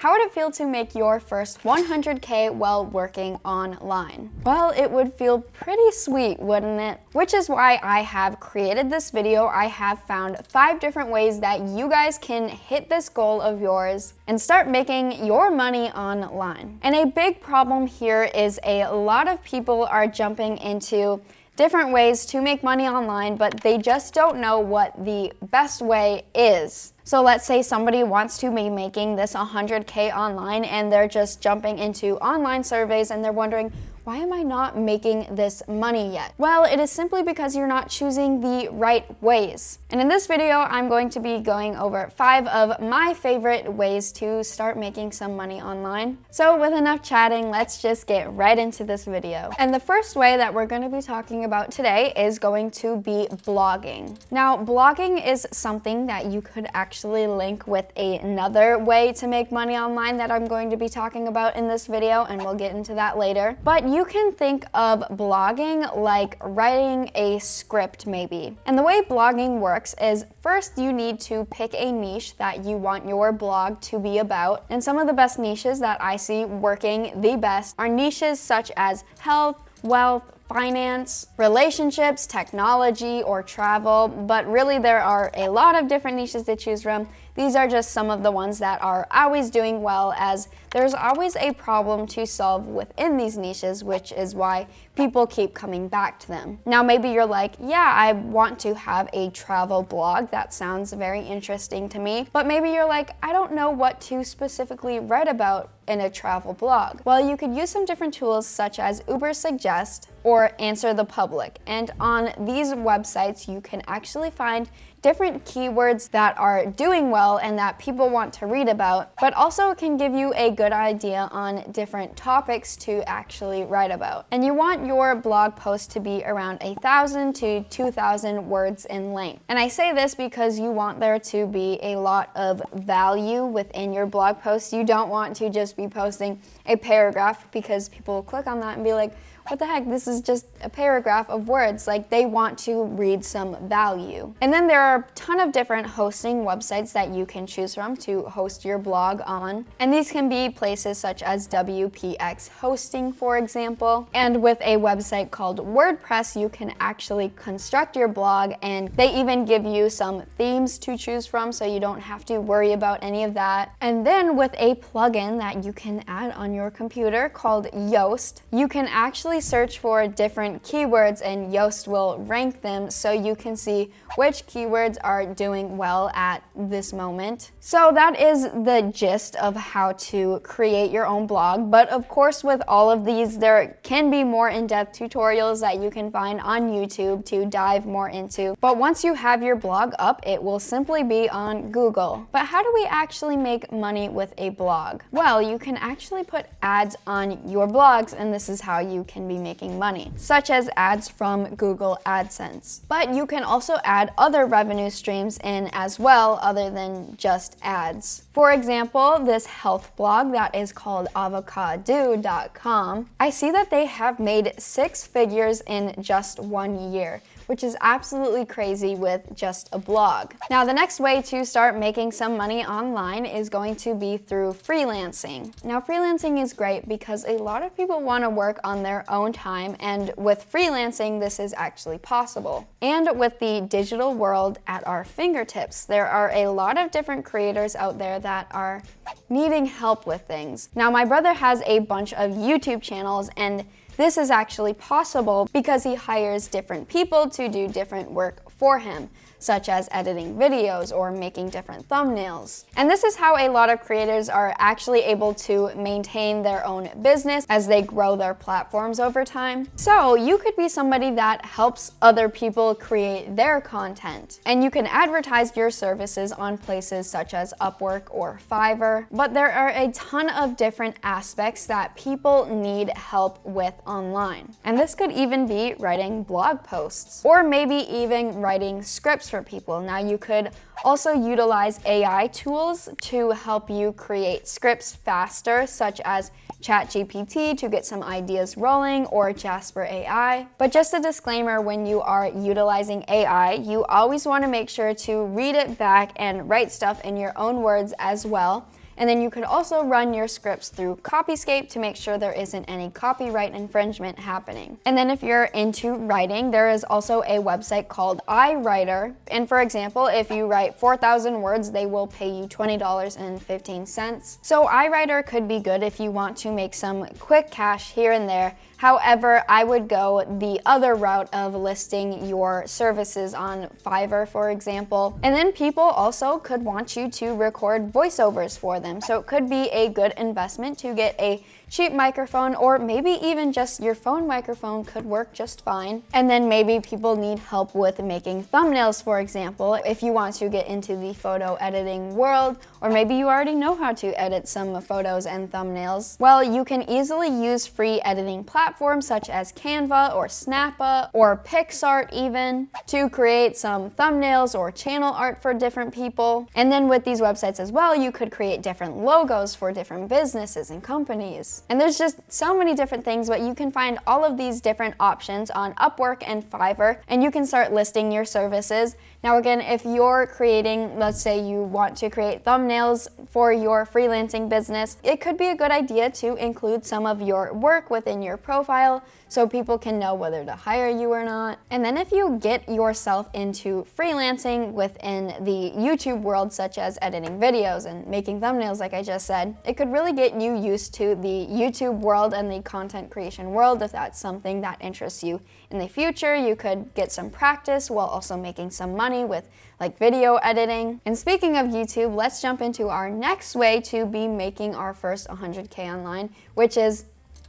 How would it feel to make your first 100K while working online? Well, it would feel pretty sweet, wouldn't it? Which is why I have created this video. I have found 5 different ways that you guys can hit this goal of yours and start making your money online. And a big problem here is a lot of people are jumping into different ways to make money online, but they just don't know what the best way is. So let's say somebody wants to be making this 100K online and they're just jumping into online surveys and they're wondering, why am I not making this money yet? Well, it is simply because you're not choosing the right ways. And in this video, I'm going to be going over 5 of my favorite ways to start making some money online. So with enough chatting, let's just get right into this video. And the first way that we're going to be talking about today is going to be blogging. Now, blogging is something that you could actually link with another way to make money online that I'm going to be talking about in this video, and we'll get into that later. But you can think of blogging like writing a script maybe. And the way blogging works is first you need to pick a niche that you want your blog to be about. And some of the best niches that I see working the best are niches such as health, wealth, finance, relationships, technology, or travel, but really there are a lot of different niches to choose from. These are just some of the ones that are always doing well, as there's always a problem to solve within these niches, which is why people keep coming back to them. Now maybe you're like, yeah, I want to have a travel blog. That sounds very interesting to me. But maybe you're like, I don't know what to specifically write about in a travel blog. Well, you could use some different tools such as Ubersuggest or Answer the Public. And on these websites, you can actually find different keywords that are doing well and that people want to read about, but also can give you a good idea on different topics to actually write about. And you want your blog post to be around 1,000 to 2,000 words in length. And I say this because you want there to be a lot of value within your blog post. You don't want to just be posting a paragraph, because people will click on that and be like, what the heck, this is just a paragraph of words. Like, they want to read some value. And then there are a ton of different hosting websites that you can choose from to host your blog on. And these can be places such as WPX Hosting, for example. And with a website called WordPress, you can actually construct your blog, and they even give you some themes to choose from, so you don't have to worry about any of that. And then with a plugin that you can add on your computer called Yoast, you can actually search for different keywords and Yoast will rank them so you can see which keywords are doing well at this moment. So that is the gist of how to create your own blog. But of course, with all of these, there can be more in-depth tutorials that you can find on YouTube to dive more into. But once you have your blog up, it will simply be on Google. But how do we actually make money with a blog? Well, you can actually put ads on your blogs, and this is how you can be making money, such as ads from Google AdSense. But you can also add other revenue streams in as well, other than just ads. For example, this health blog that is called avocado.com, I see that they have made 6 figures in just 1 year, which is absolutely crazy with just a blog. Now, the next way to start making some money online is going to be through freelancing. Now, freelancing is great because a lot of people want to work on their own time, and with freelancing, this is actually possible. And with the digital world at our fingertips, there are a lot of different creators out there that are needing help with things. Now, my brother has a bunch of YouTube channels, and this is actually possible because he hires different people to do different work for him, such as editing videos or making different thumbnails. And this is how a lot of creators are actually able to maintain their own business as they grow their platforms over time. So you could be somebody that helps other people create their content, and you can advertise your services on places such as Upwork or Fiverr. But there are a ton of different aspects that people need help with online. And this could even be writing blog posts, or maybe even writing scripts for people. Now, you could also utilize AI tools to help you create scripts faster, such as ChatGPT to get some ideas rolling, or Jasper AI. But just a disclaimer, when you are utilizing AI, you always want to make sure to read it back and write stuff in your own words as well. And then you could also run your scripts through Copyscape to make sure there isn't any copyright infringement happening. And then if you're into writing, there is also a website called iWriter. And for example, if you write 4,000 words, they will pay you $20.15. So iWriter could be good if you want to make some quick cash here and there. However, I would go the other route of listing your services on Fiverr, for example. And then people also could want you to record voiceovers for them. So it could be a good investment to get a cheap microphone, or maybe even just your phone microphone could work just fine. And then maybe people need help with making thumbnails, for example, if you want to get into the photo editing world, or maybe you already know how to edit some photos and thumbnails. Well, you can easily use free editing platforms such as Canva or Snappa or PixArt even to create some thumbnails or channel art for different people. And then with these websites as well, you could create different logos for different businesses and companies. And there's just so many different things, but you can find all of these different options on Upwork and Fiverr, and you can start listing your services. Now again, if you're creating, let's say you want to create thumbnails for your freelancing business, it could be a good idea to include some of your work within your profile so people can know whether to hire you or not. And then if you get yourself into freelancing within the YouTube world, such as editing videos and making thumbnails like I just said, it could really get you used to the YouTube world and the content creation world. If that's something that interests you in the future, you could get some practice while also making some money with like video editing. And speaking of YouTube, let's jump into our next way to be making our first 100K online, which is,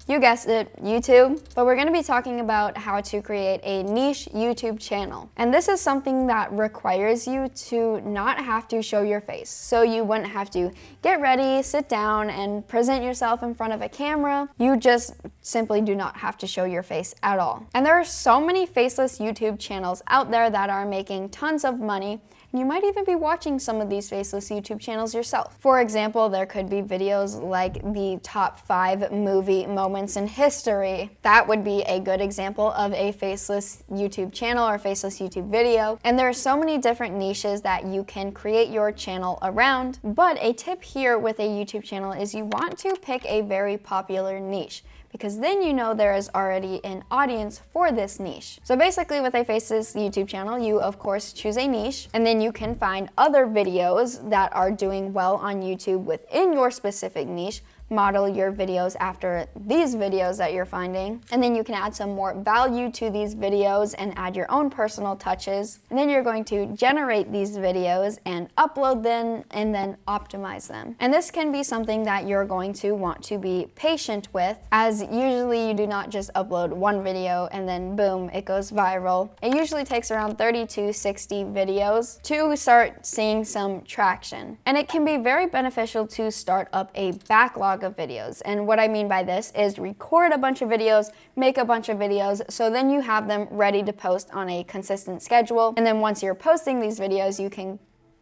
you guessed it, YouTube. But we're gonna be talking about how to create a niche YouTube channel. And this is something that requires you to not have to show your face. So you wouldn't have to get ready, sit down, and present yourself in front of a camera. You just simply do not have to show your face at all. And there are so many faceless YouTube channels out there that are making tons of money. You might even be watching some of these faceless YouTube channels yourself. For example, there could be videos like the top 5 movie moments in history. That would be a good example of a faceless YouTube channel or faceless YouTube video. And there are so many different niches that you can create your channel around. But a tip here with a YouTube channel is you want to pick a very popular niche, because then you know there is already an audience for this niche. So basically with a faceless YouTube channel, you of course choose a niche, and then you can find other videos that are doing well on YouTube within your specific niche, model your videos after these videos that you're finding, and then you can add some more value to these videos and add your own personal touches. And then you're going to generate these videos and upload them and then optimize them. And this can be something that you're going to want to be patient with, as usually you do not just upload one video and then boom, it goes viral. It usually takes around 30 to 60 videos to start seeing some traction. And it can be very beneficial to start up a backlog of videos. And what I mean by this is record a bunch of videos, make a bunch of videos, so then you have them ready to post on a consistent schedule. And then once you're posting these videos, you can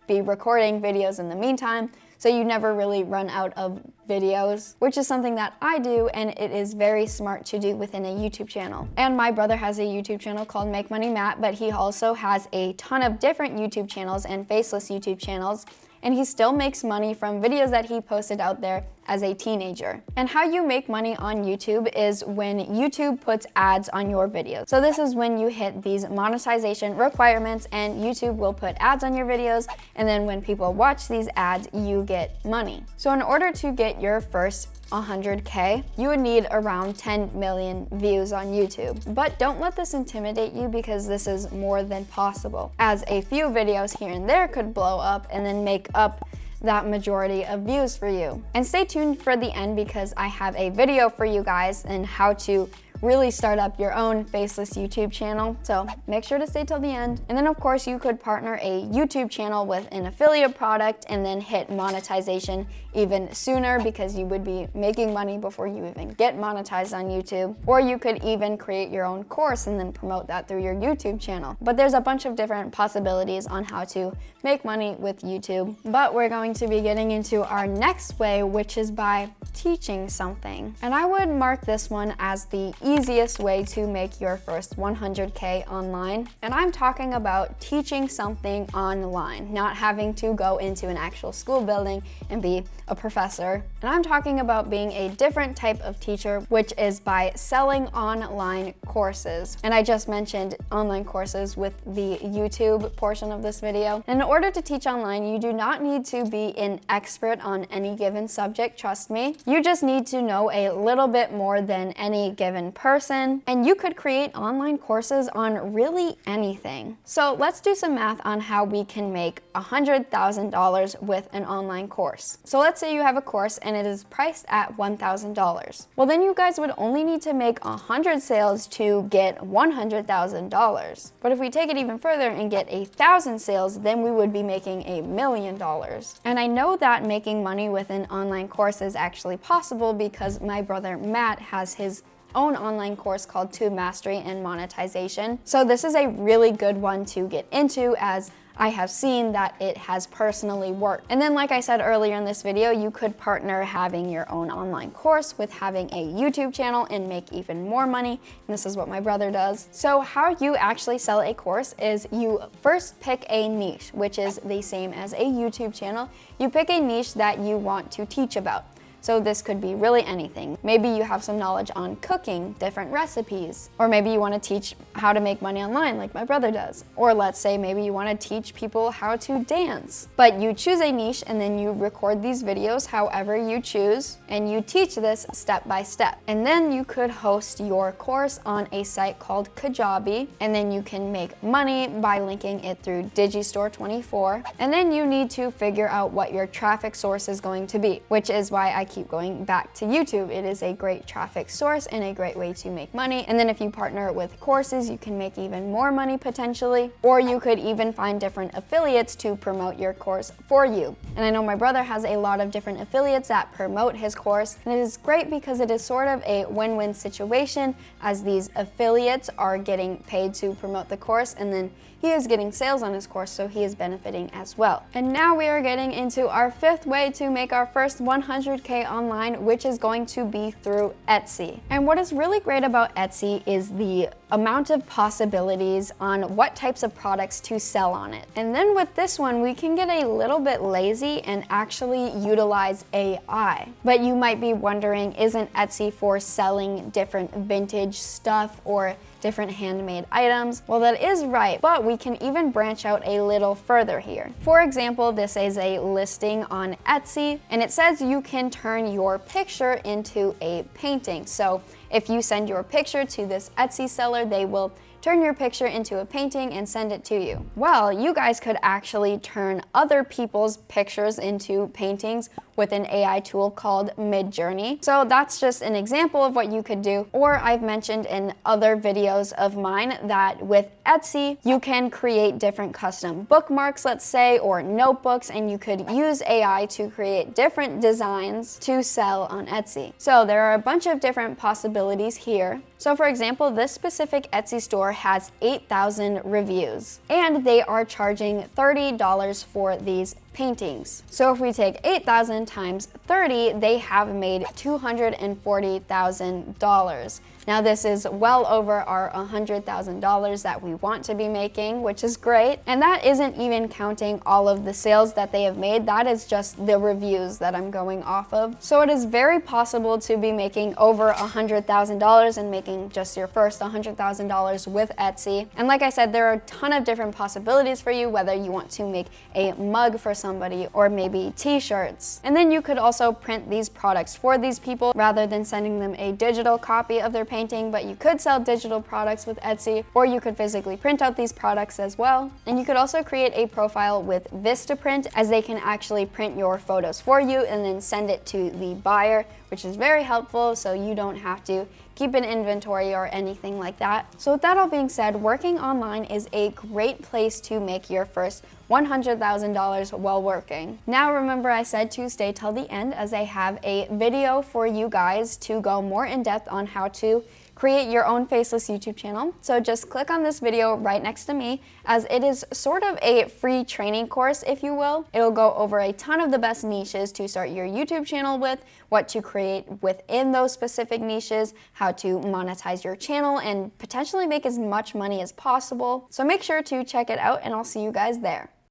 be recording videos in the meantime, so you never really run out of videos, which is something that I do, and it is very smart to do within a YouTube channel. And my brother has a YouTube channel called Make Money Matt, but he also has a ton of different YouTube channels and faceless YouTube channels, and he still makes money from videos that he posted out there as a teenager. And how you make money on YouTube is when YouTube puts ads on your videos. So this is when you hit these monetization requirements and YouTube will put ads on your videos, and then when people watch these ads, you get money. So in order to get your first 100K, you would need around 10 million views on YouTube. But don't let this intimidate you, because this is more than possible, as a few videos here and there could blow up and then make up that majority of views for you. And stay tuned for the end, because I have a video for you guys on how to really start up your own faceless YouTube channel. So make sure to stay till the end. And then of course you could partner a YouTube channel with an affiliate product and then hit monetization even sooner, because you would be making money before you even get monetized on YouTube. Or you could even create your own course and then promote that through your YouTube channel. But there's a bunch of different possibilities on how to make money with YouTube. But we're going to be getting into our next way, which is by teaching something. And I would mark this one as the easiest way to make your first 100K online. And I'm talking about teaching something online, not having to go into an actual school building and be a professor. And I'm talking about being a different type of teacher, which is by selling online courses. And I just mentioned online courses with the YouTube portion of this video. And in order to teach online, you do not need to be an expert on any given subject, trust me. You just need to know a little bit more than any given person, and you could create online courses on really anything. So let's do some math on how we can make $100,000 with an online course. So let's say you have a course and it is priced at $1,000. Well, then you guys would only need to make 100 sales to get $100,000. But if we take it even further and get 1,000 sales, then we would be making $1 million. And I know that making money with an online course is actually possible because my brother Matt has his own online course called Tube Mastery and Monetization. So this is a really good one to get into, as I have seen that it has personally worked. And then, like I said earlier in this video, you could partner having your own online course with having a YouTube channel and make even more money. And this is what my brother does. So how you actually sell a course is you first pick a niche, which is the same as a YouTube channel. You pick a niche that you want to teach about. So this could be really anything. Maybe you have some knowledge on cooking, different recipes, or maybe you want to teach how to make money online like my brother does. Or let's say maybe you want to teach people how to dance. But you choose a niche and then you record these videos however you choose, and you teach this step by step. And then you could host your course on a site called Kajabi, and then you can make money by linking it through Digistore24. And then you need to figure out what your traffic source is going to be, which is why I keep going back to YouTube. It is a great traffic source and a great way to make money. And then if you partner with courses, you can make even more money potentially, or you could even find different affiliates to promote your course for you. And I know my brother has a lot of different affiliates that promote his course, and it is great because it is sort of a win-win situation, as these affiliates are getting paid to promote the course, and then he is getting sales on his course, so he is benefiting as well. And now we are getting into our fifth way to make our first 100K online, which is going to be through Etsy. And what is really great about Etsy is the amount of possibilities on what types of products to sell on it. And then with this one, we can get a little bit lazy and actually utilize AI. But you might be wondering, isn't Etsy for selling different vintage stuff or different handmade items? Well, that is right, but we can even branch out a little further here. For example, this is a listing on Etsy, and it says you can turn your picture into a painting. So if you send your picture to this Etsy seller, they will turn your picture into a painting and send it to you. Well, you guys could actually turn other people's pictures into paintings with an AI tool called Midjourney. So that's just an example of what you could do. Or I've mentioned in other videos of mine that with Etsy, you can create different custom bookmarks, let's say, or notebooks, and you could use AI to create different designs to sell on Etsy. So there are a bunch of different possibilities here. So for example, this specific Etsy store has 8,000 reviews, and they are charging $30 for these paintings. So if we take 8,000 times 30, they have made $240,000. Now this is well over our $100,000 that we want to be making, which is great. And that isn't even counting all of the sales that they have made. That is just the reviews that I'm going off of. So it is very possible to be making over $100,000 and making just your first $100,000 with Etsy. And like I said, there are a ton of different possibilities for you, whether you want to make a mug for somebody or maybe t-shirts. And then you could also print these products for these people rather than sending them a digital copy of their painting, but you could sell digital products with Etsy, or you could physically print out these products as well. And you could also create a profile with Vistaprint, as they can actually print your photos for you and then send it to the buyer, which is very helpful, so you don't have to keep an inventory or anything like that. So with that all being said, working online is a great place to make your first $100,000 while working. Now remember, I said to stay till the end, as I have a video for you guys to go more in depth on how to create your own faceless YouTube channel. So just click on this video right next to me, as it is sort of a free training course, if you will. It'll go over a ton of the best niches to start your YouTube channel with, what to create within those specific niches, how to monetize your channel, and potentially make as much money as possible. So make sure to check it out, and I'll see you guys there.